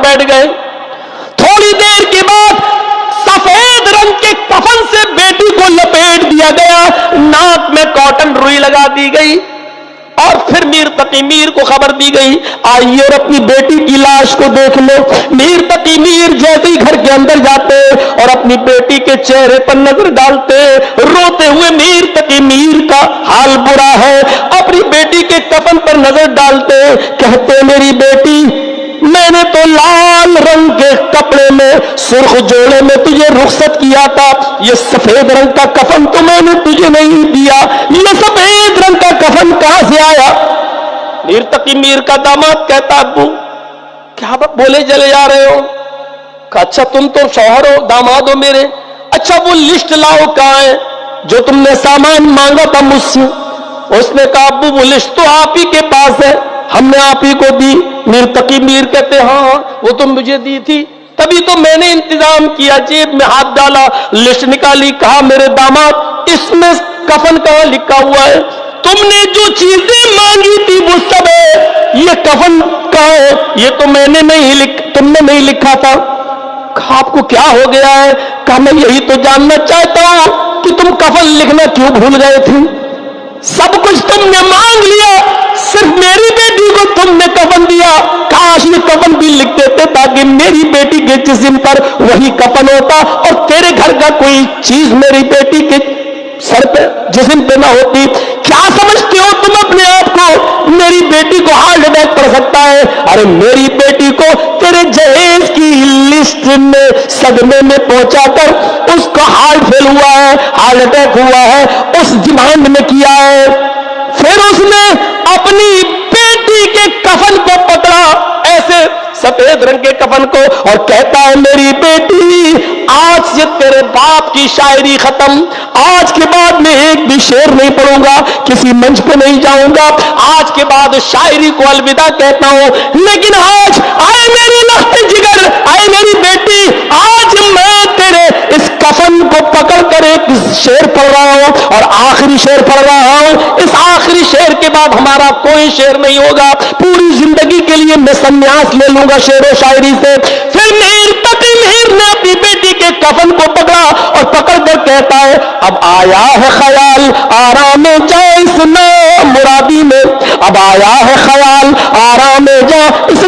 बैठ गए। थोड़ी देर के बाद सफेद रंग के कफन से बेटी को लपेट दिया गया, नाक में कॉटन रुई लगा दी गई और फिर मीर तकी मीर को खबर दी गई, आइए और अपनी बेटी की लाश को देख लो। मीर तकी मीर जैसे ही घर के अंदर जाते और अपनी बेटी के चेहरे पर नजर डालते, रोते हुए मीर तकी मीर का हाल बुरा है, अपनी बेटी के कफन पर नजर डालते, कहते मेरी बेटी, मैंने तो लाल रंग के कपड़े में सुर्ख जोड़े में तुझे रुखसत किया था, ये सफेद रंग का कफन तो मैंने तुझे नहीं दिया, ये सफेद रंग का कफन कहां से आया? मीर तकी मीर का दामाद कहता, अब्बू क्या बोले चले जा रहे हो? अच्छा तुम तो शौहर हो, दामाद हो मेरे, अच्छा वो लिस्ट लाओ कहां है जो तुमने सामान मांगा था मुझसे? उसने कहा अब्बू वो लिस्ट तो आप ही के पास है, हमने आप ही को दी। मीर तकी मीर कहते हाँ वो तो मुझे दी थी, तभी तो मैंने इंतजाम किया, जेब में हाथ डाला, लिस्ट निकाली, कहा मेरे दामाद इसमें कफन कहां लिखा हुआ है? तुमने जो चीजें मांगी थी वो सब है, ये कफन कहां है? ये तो मैंने तुमने नहीं लिखा था। कहा आपको क्या हो गया है? कहा मैं यही तो जानना चाहता हूं कि तुम कफन लिखना क्यों भूल गए थे? सब कुछ तुमने मांग लिया, सिर्फ मेरी बेटी को तुमने कफन दिया, काश ये कफन भी लिख देते ताकि मेरी बेटी के जिस्म पर वही कफन होता और तेरे घर का कोई चीज मेरी बेटी के सर पे जिस्म पे ना होती। क्या समझते हो तुम अपने आप को? मेरी बेटी को हार्ट अटैक पड़ सकता है। अरे मेरी बेटी को तेरे जहेज की लिस्ट में सदमे में पहुंचाकर उसका हार्ट फेल हुआ है, हार्ट अटैक हुआ है, उस डिमांड में किया है। फिर उसने अपनी बेटी के कफन को पकड़ा, ऐसे सफेद रंग के कफन को, और कहता है मेरी बेटी आज से तेरे बाप की शायरी खत्म, आज के बाद मैं एक भी शेर नहीं पढ़ूंगा, किसी मंच पे नहीं जाऊंगा, आज के बाद शायरी को अलविदा कहता हूं। लेकिन आज आए मेरी लख्त जिगर, आए मेरी बेटी, आज मैं तेरे इस कफन को पकड़ कर एक शेर पढ़ रहा हूं और आखिरी शेर पढ़ रहा हूं। इस आखिरी शेर के बाद हमारा कोई शेर नहीं होगा, पूरी जिंदगी के लिए मैं संन्यास ले लूंगा शेर व शायरी से। फिर मीर तकी मीर ने अपनी बेटी के कफन को पकड़ा और पकड़ कर कहता है अब आया है ख्याल आराम जाए इस मुरादी में, अब आया है ख्याल आराम जा इस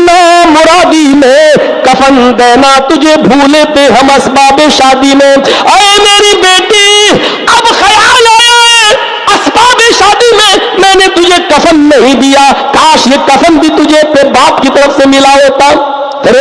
मुरादी में, कफन देना तुझे भूले थे हम असबाब शादी में। अरे मेरी बेटी अब ख्याल आया है असबाब शादी में मैंने तुझे कफन नहीं दिया, काश ये कफन भी तुझे तेरे बाप की तरफ से मिला होता। फिर